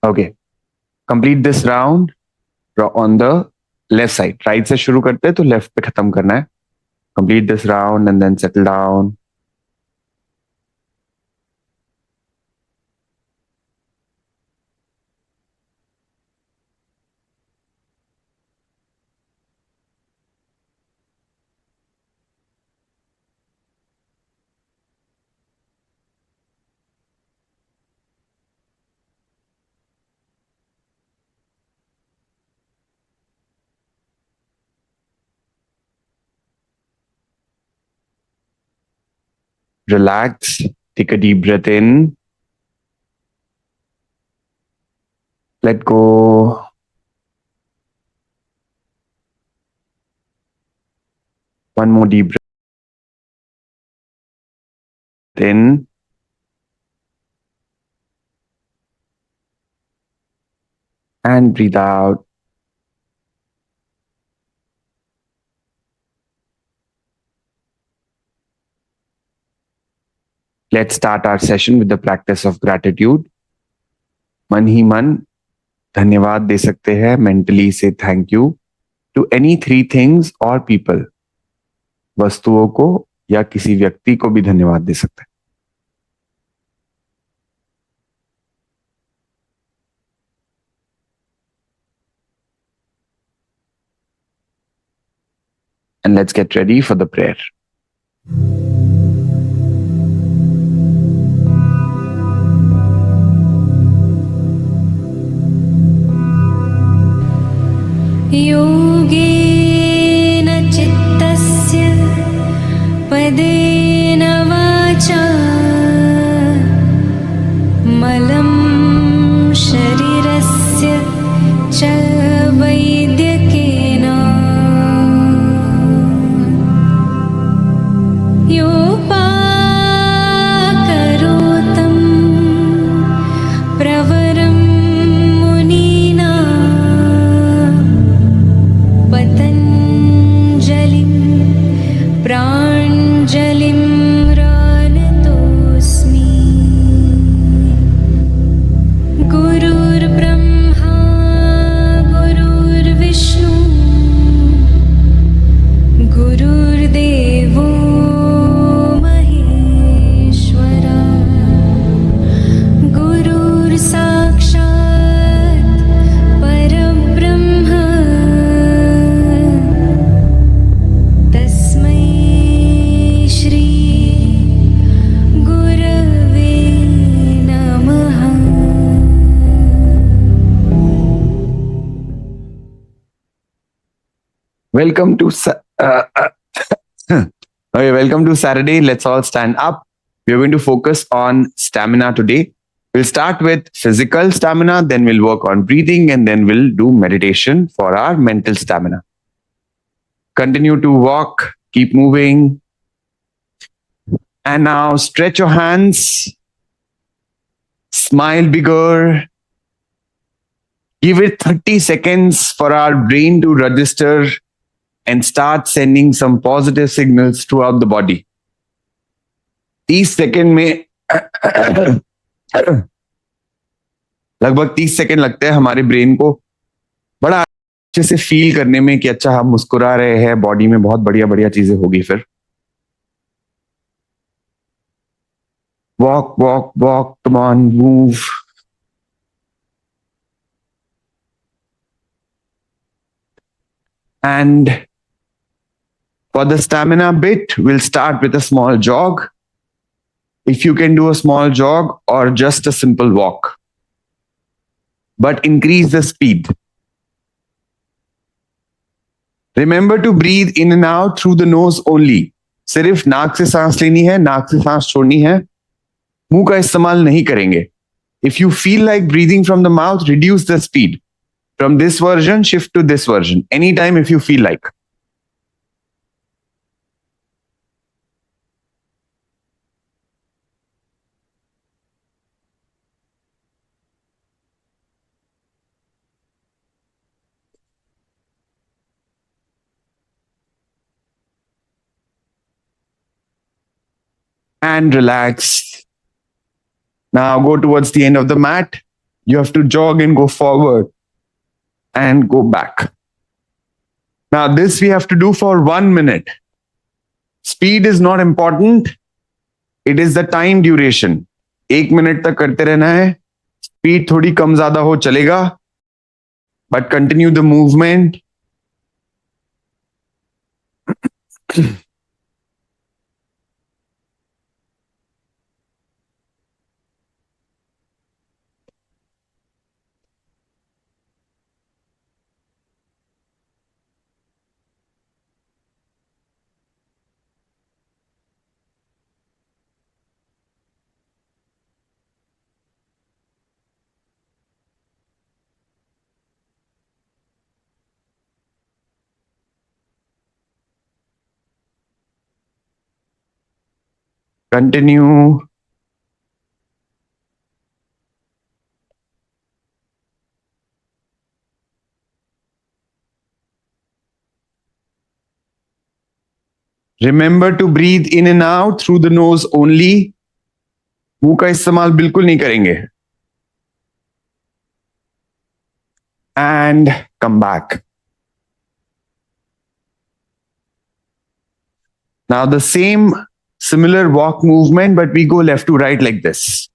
Okay. Complete this round on the left side. Right से शुरू करते हैं तो left पे खत्म करना है. Complete this round and then settle down. Relax. Take a deep breath in. Let go. One more deep breath in. And breathe out. Let's start our session with the practice of gratitude. मन ही मन धन्यवाद दे सकते हैं. Mentally say thank you to any three things or people. वस्तुओं को या किसी व्यक्ति को भी धन्यवाद दे सकते हैं. And let's get ready for the prayer. योगेन चित्तस्य पदेन वाचा मलं शरीरस्य च वैद्यकेन योपाकरोतं प्रवरं मुनीना पतञ्जलिं प्राञ्जलिं रानतोऽस्मि. गुरुर्ब्रह्मा गुरुर्विष्णु गुरुर्देवो महेश्वरा गुरुर्साक्षात् परब्रह्म तस्मै श्री गुरवे नमः. Welcome to okay, welcome to Saturday. Let's all stand up. We're going to focus on stamina today. We'll start with physical stamina, then we'll work on breathing, and then we'll do meditation for our mental stamina. Continue to walk, keep moving. And now stretch your hands, smile bigger. Give it 30 seconds for our brain to register and start sending some positive signals throughout the body. 30 second में लगभग 30 second लगते हैं हमारे brain को बड़ा अच्छे से feel करने में कि अच्छा हम मुस्कुरा रहे हैं, बॉडी में बहुत बढ़िया बढ़िया चीजें होगी. फिर walk walk walk, come on, move. And for the stamina bit, we'll start with a small jog. If you can do a small jog or just a simple walk, but increase the speed. Remember to breathe in and out through the nose only. सिर्फ नाक से सांस लेनी है, नाक से सांस छोड़नी है, मुंह का इस्तेमाल नहीं करेंगे. If you feel like breathing from the mouth, reduce the speed. From this version, shift to this version. Anytime if you feel like. And relax. Now go towards the end of the mat. you have to jog and go forward and go back. Now, this we have to do for 1 minute. Speed is not important. It is the time duration. 1 minute तक करते रहना है. Speed थोड़ी कम ज्यादा हो चलेगा. But continue the movement. Continue. Remember to breathe in and out through the nose only. मुंह का इस्तेमाल बिल्कुल नहीं करेंगे. And come back. Now the same similar walk movement, but we go left to right like this.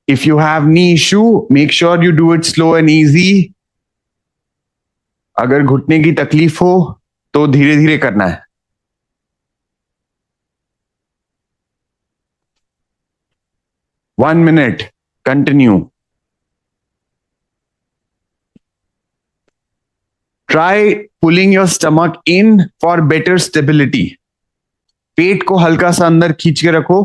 If you have knee issue, make sure you do it slow and easy. अगर घुटने की तकलीफ हो तो धीरे धीरे करना है. One minute. Continue. Try pulling your stomach in for better stability. पेट को हल्का सा अंदर खींच के रखो.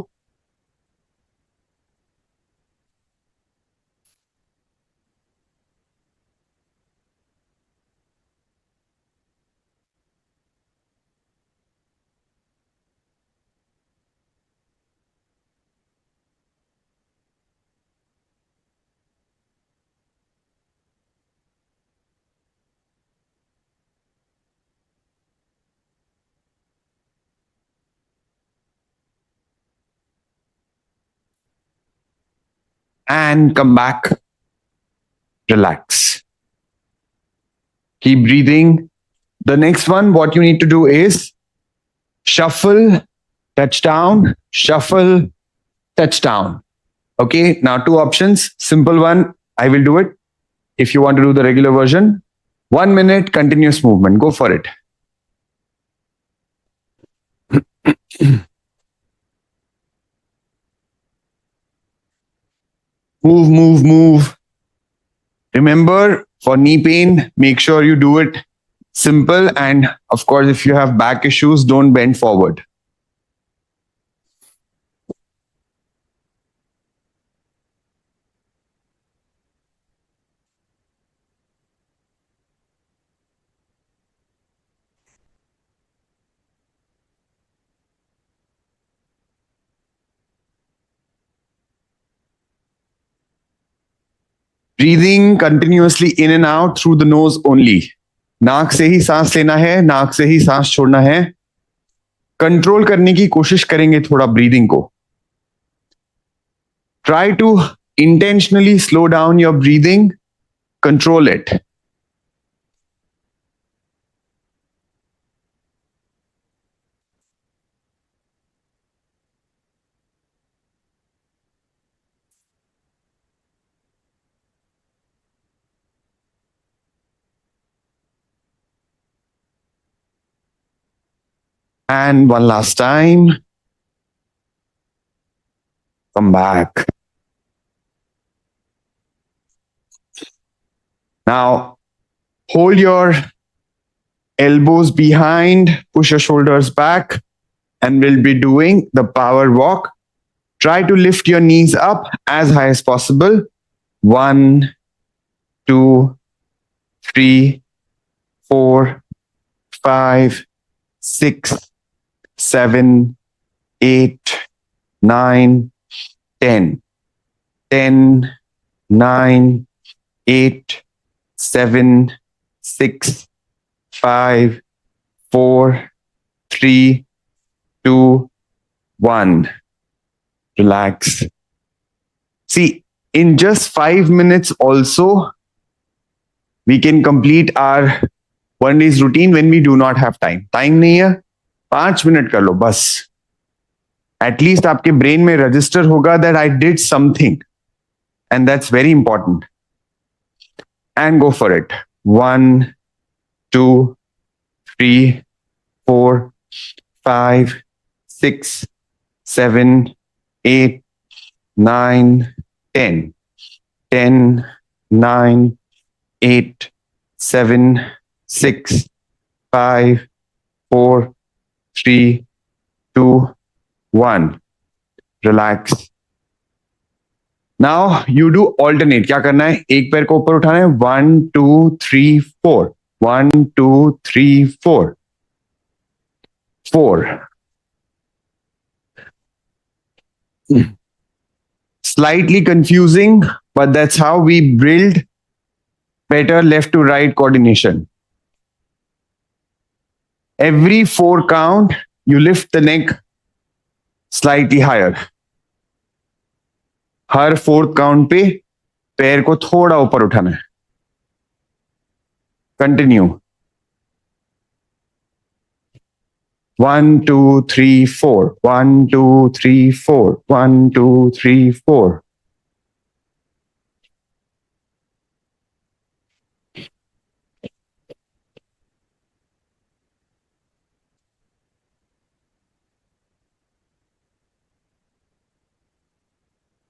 And come back. Relax. Keep breathing. The next one, what you need to do is shuffle, touchdown, shuffle, touchdown. Okay, now two options. Simple one, I will do it. If you want to do the regular version, 1 minute continuous movement. Go for it. Move, move, move. Remember, for knee pain, make sure you do it simple. And of course, if you have back issues, don't bend forward. Breathing continuously in and out through the nose only. नाक से ही सांस लेना है, नाक से ही सांस छोड़ना है. कंट्रोल करने की कोशिश करेंगे थोड़ा ब्रीदिंग को. Try to intentionally slow down your breathing. Control it. And one last time. Come back. Now, hold your elbows behind, push your shoulders back, and we'll be doing the power walk. Try to lift your knees up as high as possible. 1, 2, 3, 4, 5, 6, 7, 8, 9, 10. 10, 9, 8, 7, 6, 5, 4, 3, 2, 1. Relax. See, in just 5 minutes also, we can complete our one day's routine when we do not have time. Time नहीं है, 5 minute कर लो बस. At least आपके brain में register होगा that I did something. And that's very important. And go for it. 1, 2, 3, 4, 5, 6, 7, 8, 9, 10. 10, 9, 8, 7, 6, 5, 4, 3, 2, 1. Relax. Now you do alternate. क्या करना है? एक पैर को ऊपर उठाना है. 1, 2, 3, 4. 1, 2, 3, 4. 4. Slightly confusing, but that's how we build better left to right coordination. Every 4 count, you lift the neck slightly higher. Her 4th count पे पैर को थोड़ा ऊपर उठाना है. Continue. 1, 2, 3, 4. 1, 2, 3, 4. 1, 2, 3, 4.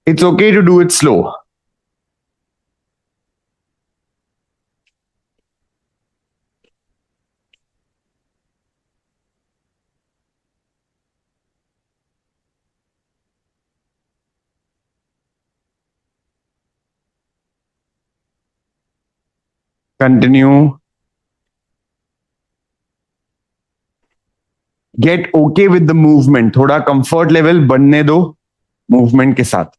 It's okay to do it slow. Continue. Get okay with the movement. थोड़ा comfort level बनने दो movement के साथ.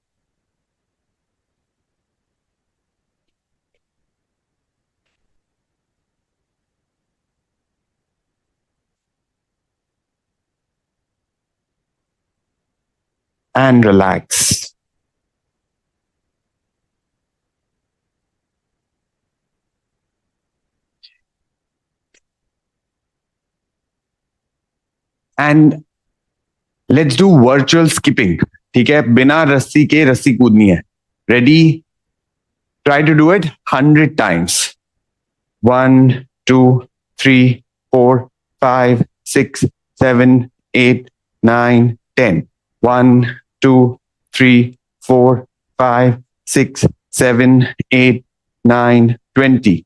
And relax. And let's do virtual skipping. ठीक है, बिना रस्सी के रस्सी कूदनी है. Ready? Try to do it 100 times. 1, 2, 3, 4, 5, 6, 7, 8, 9, 10. 1, 2, 3, 4, 5, 6, 7, 8, 9, 20.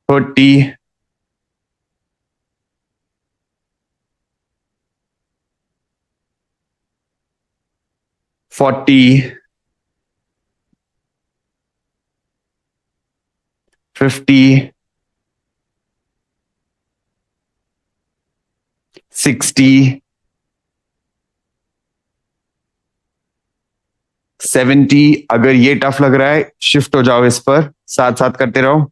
Thirty, 40, 50, 60, 70. अगर ये टफ लग रहा है शिफ्ट हो जाओ इस पर, साथ साथ करते रहो.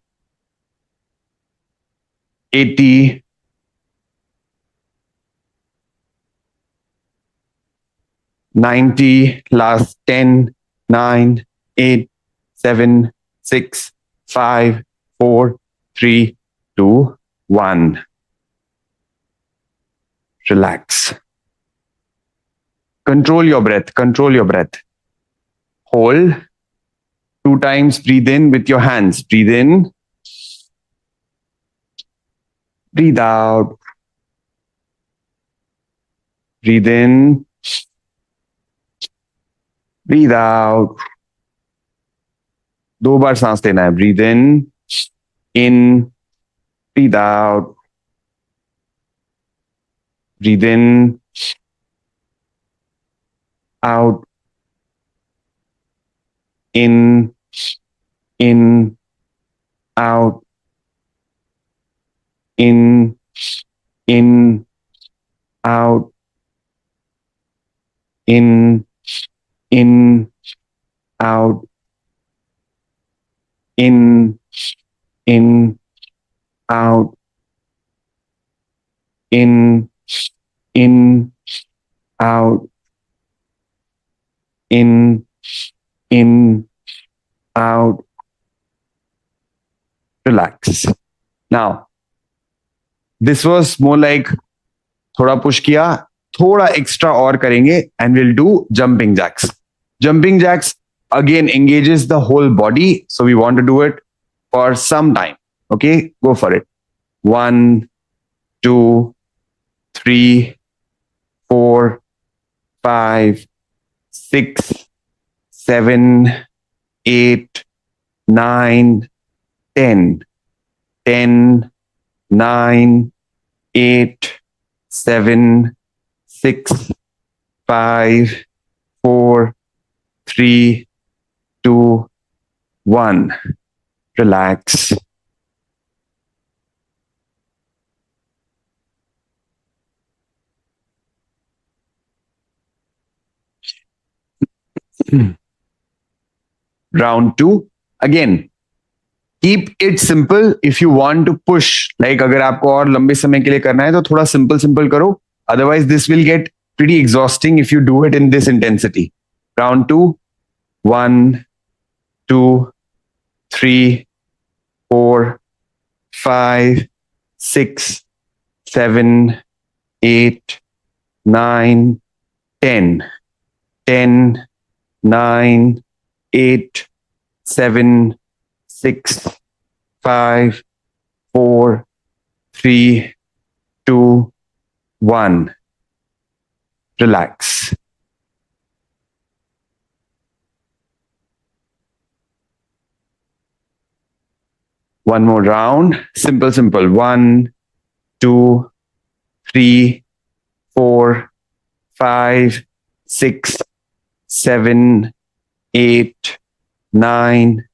80, 90, last 10, 9, 8, 7, 6, 5, 4, 3, 2, 1. Relax. Control your breath. Control your breath. Hold. 2 times. Breathe in with your hands. Breathe in. Breathe out. Breathe in. Breathe out. 2 बार सांस लेना है. Breathe in, breathe out. Breathe in, out, in, out, in, out, in, in, out, in, out, in, out, in, out. Relax. Now, this was more like थोड़ा push किया, थोड़ा extra और करेंगे and we'll do jumping jacks. Jumping jacks again engages the whole body, so we want to do it for some time. Okay, go for it. 1, 2, 3, 4, 5, 6, 7, 8, 9, 10. 10, 9, 8, 7, 6, 5, 4, 3, 2, 1. Relax. Round 2. Again, keep it simple. If you want to push, like अगर आपको और लंबे समय के लिए करना है तो थोड़ा simple करो. Otherwise, this will get pretty exhausting if you do it in this intensity. Round 2. 1, 2, 3, 4, 5, 6, 7, 8, 9, 10. 10, 9, 8, 7, 6, 5, 4, 3, 2, 1. Relax. One more round. Simple. 1, 2, 3, 4, 5, 6, 7, 8, 9,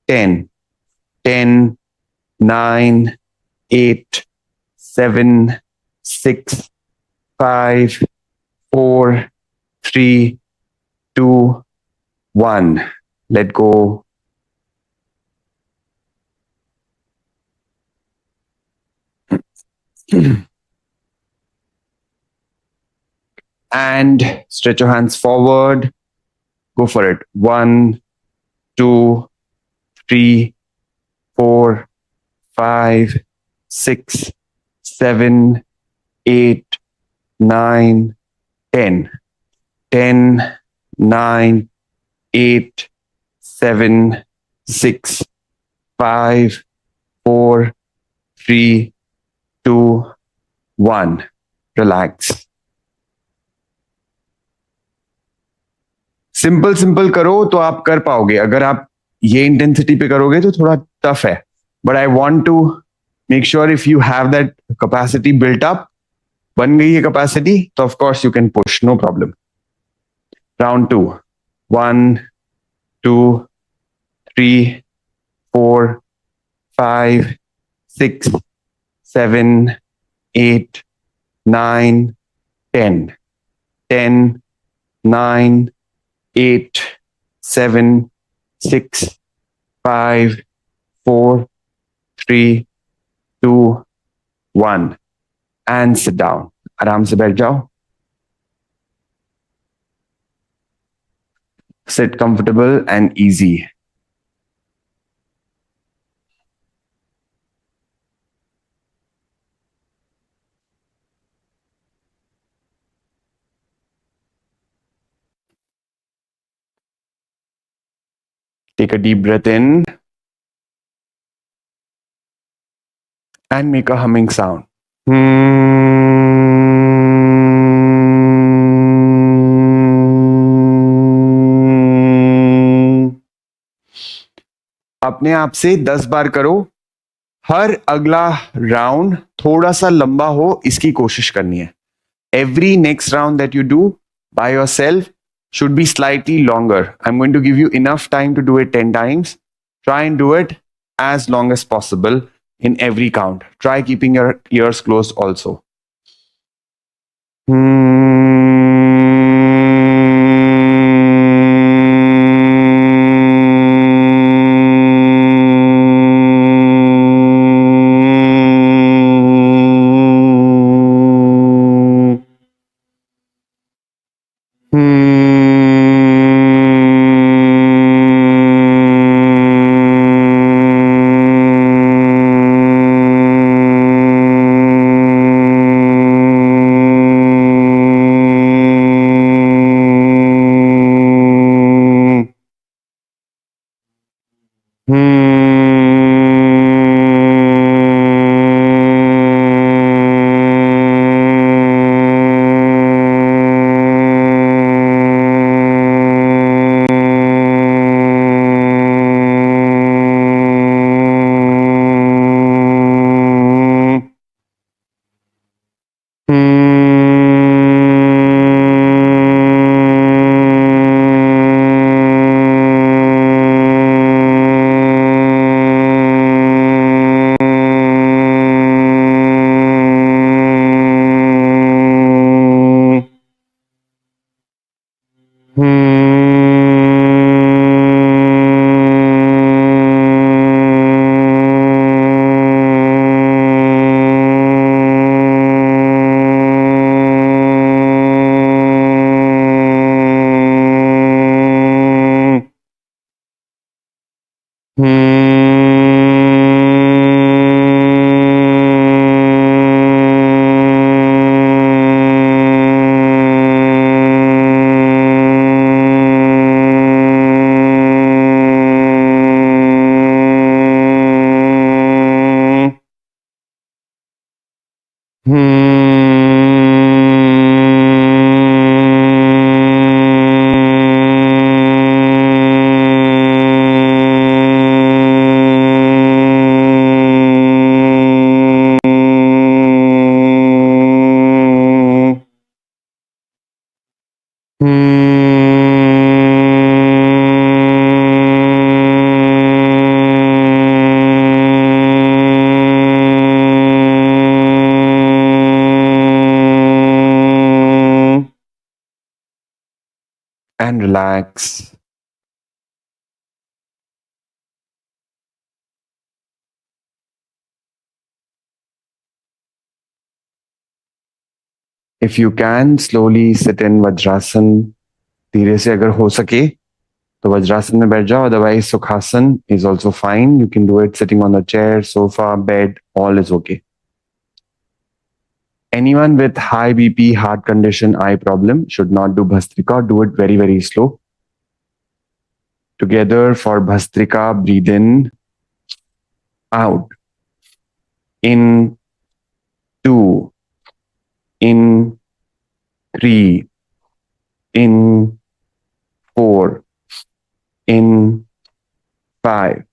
10. 10, 9, 8, 7, 6, 5, 4, 3, 2, 1. Let go. And stretch your hands forward. Go for it. 1, 2, 3, 4, 5, 6, 7, 8, 9, 10. 10, 9, 8, 7, 6, 5, 4, 3, 2, 1. Relax. Simple करो तो आप कर पाओगे. अगर आप ये intensity पे करोगे तो थोड़ा टफ है. But I want to make sure if you have that capacity built up, बन गई है कैपेसिटी, तो of course you can push, no problem. Round 2. 1, 2, 3, 4, 5, 6, 7, 8, 9, 10. 10, 9, 8, 7, 6, 5, 4, 3, 2, 1. And sit down. आराम से बैठ जाओ. Sit comfortable and easy. Take a deep breath in and make a humming sound. अपने आप से 10 बार करो. हर अगला राउंड थोड़ा सा लंबा हो इसकी कोशिश करनी है. Every next round that you do by yourself should be slightly longer. I'm going to give you enough time to do it 10 times. Try and do it as long as possible in every count. Try keeping your ears closed also. And relax. If you can, slowly sit in Vajrasan. धीरे से अगर हो सके तो वज्रासन में बैठ जाओ. Otherwise, Sukhasan is also fine. You can do it sitting on a chair, sofa, bed, all is okay. Anyone with high BP, heart condition, eye problem should not do Bhastrika. Do it very, very slow. Together for Bhastrika, breathe in, out, in, 2, in, 3, in, 4, in, 5,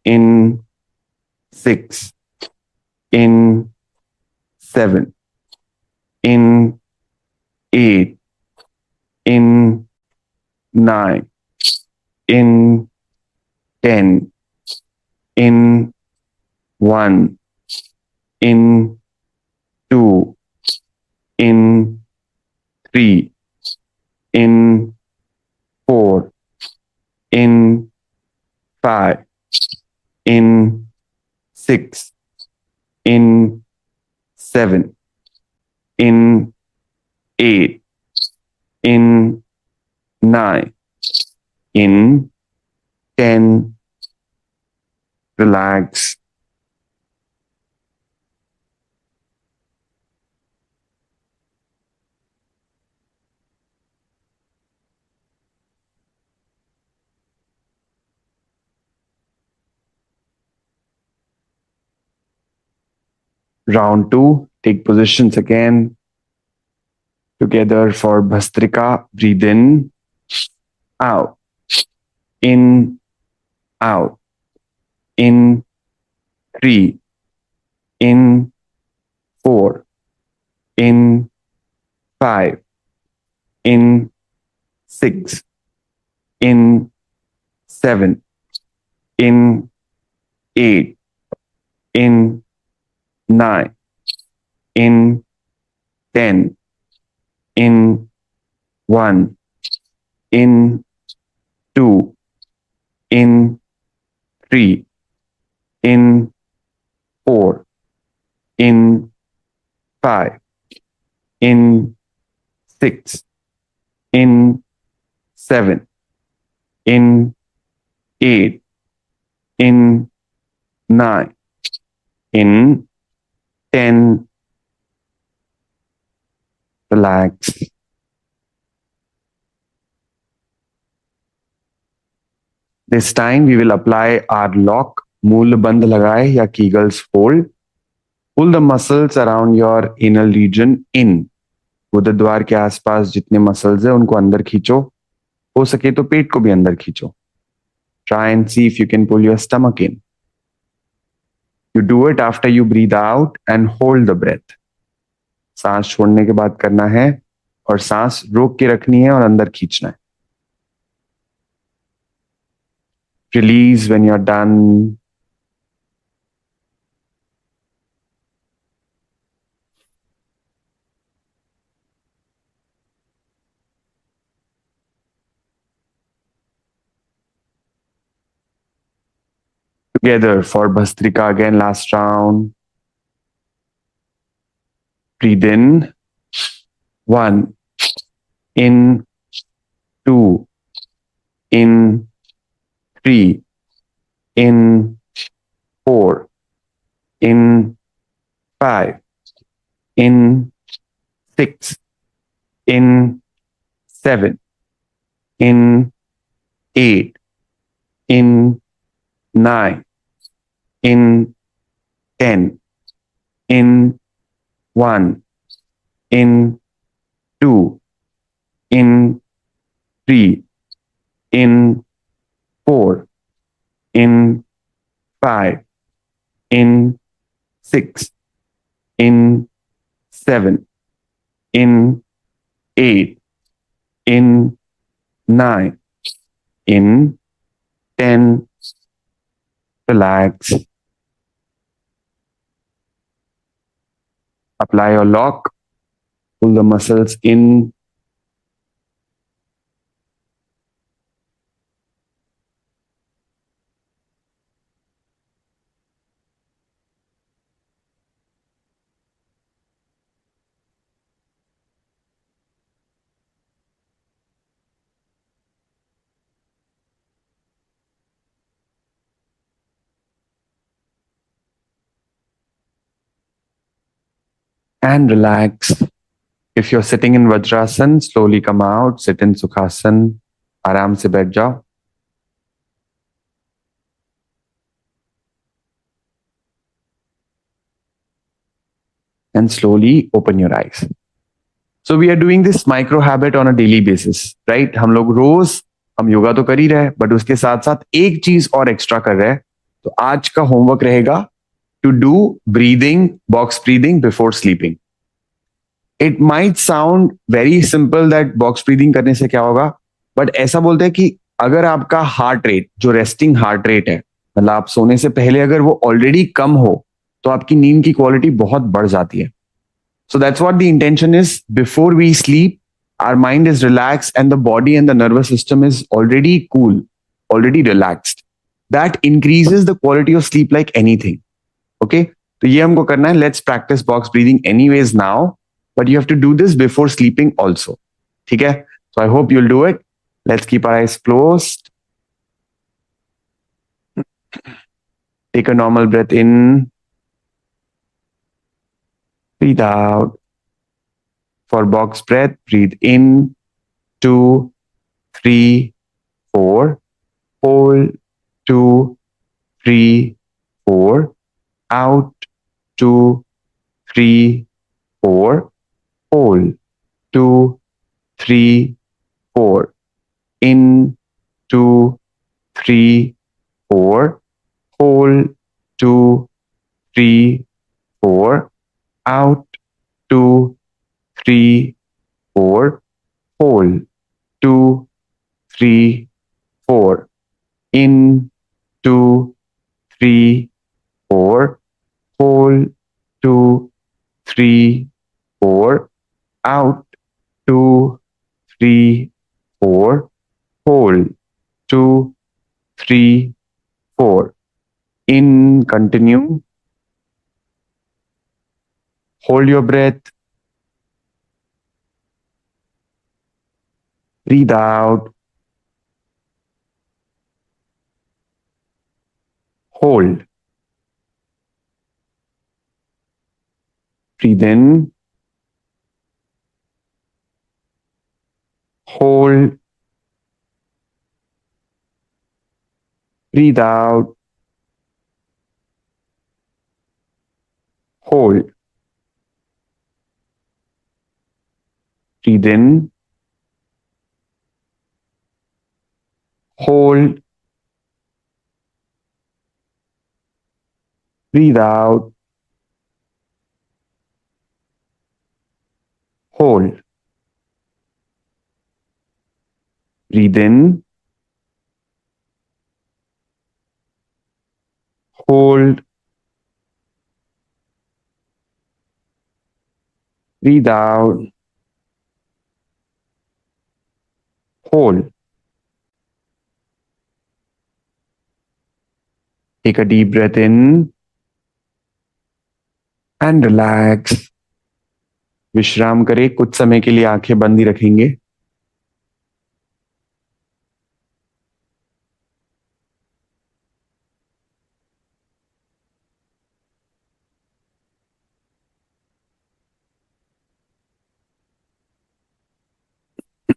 in, 6, in, 7, in, 8, in, 9, in, 10, in, 1, in, 2, in, 3, in, 4, in, 5, in, 6, in, 7, in, 8, in, 9, in, 10. Relax. Round 2, take positions again. Together for Bhastrika, breathe in, out, in, out, in, 3, in, 4, in, 5, in, 6, in, 7, in, 8, in, 9, in, 10, in, 1, in, 2, in, 3, in, 4, in, 5, in, 6, in, 7, in, 8, in, 9, in, 10. Relax. This time we will apply our lock, मूल बंध लगाए या Kegels hold. Pull the muscles around your anal region in. गुदद्वार के आसपास जितने muscles है उनको अंदर खींचो. हो सके तो पेट को भी अंदर खींचो. Try and see if you can pull your stomach in. You do it after you breathe out and hold the breath. सांस छोड़ने के बाद करना है और सांस रोक के रखनी है और अंदर खींचना है. Release when you're done. Together for Bhastrika again, last round. Breathe in. 1, in, 2, in, 3, in, 4, in, 5, in, 6, in, 7, in, 8, in, 9, in, 10, in, 1, in 2, in 3, in 4, in 5, in 6, in 7, in 8, in 9, in 10. Relax. Apply your lock. Pull the muscles in. And relax. If you're sitting in Vajrasan, slowly come out, sit in Sukhasan, आराम से बैठ जाओ. And slowly open your eyes. So we are doing this micro habit on a daily basis, right? हम लोग रोज हम योगा तो कर ही रहे हैं, बट उसके साथ साथ एक चीज और एक्स्ट्रा कर रहे हैं. तो आज का होमवर्क रहेगा to do breathing, box breathing before sleeping. It might sound very simple that box breathing करने से क्या होगा, बट ऐसा बोलते हैं कि अगर आपका हार्ट रेट जो रेस्टिंग हार्ट रेट है, मतलब आप सोने से पहले अगर वो ऑलरेडी कम हो तो आपकी नींद की क्वालिटी बहुत बढ़ जाती है. So that's what the intention is. Before we sleep, our mind is relaxed and the body and the nervous system is already cool, already relaxed. That increases the quality of sleep like anything. Okay? तो ये हमको करना है. Let's practice box breathing anyways now, but you have to do this before sleeping also. ठीक है? So I hope you'll do it. Let's keep our eyes closed. Take a normal breath in. Breathe out. For box breath, breathe in 2, 3, 4. Hold 2, 3, 4. Out 2, 3, 4. Hold 2, 3, 4. In 2, 3, 4. Hold 2, 3, 4. Out 2, 3, 4. Hold 2, 3, 4. In 2, 3, 4. Hold 2, 3, 4. Out 2, 3, 4. Hold 2, 3, 4. In, continue. Hold your breath. Breathe out. Hold. Breathe in. Hold. Breathe out. Hold. Breathe in. Hold. Breathe out. Hold. Breathe in. Hold. Breathe out. Hold. Take a deep breath in and relax. विश्राम करें. कुछ समय के लिए आंखें बंद ही रखेंगे.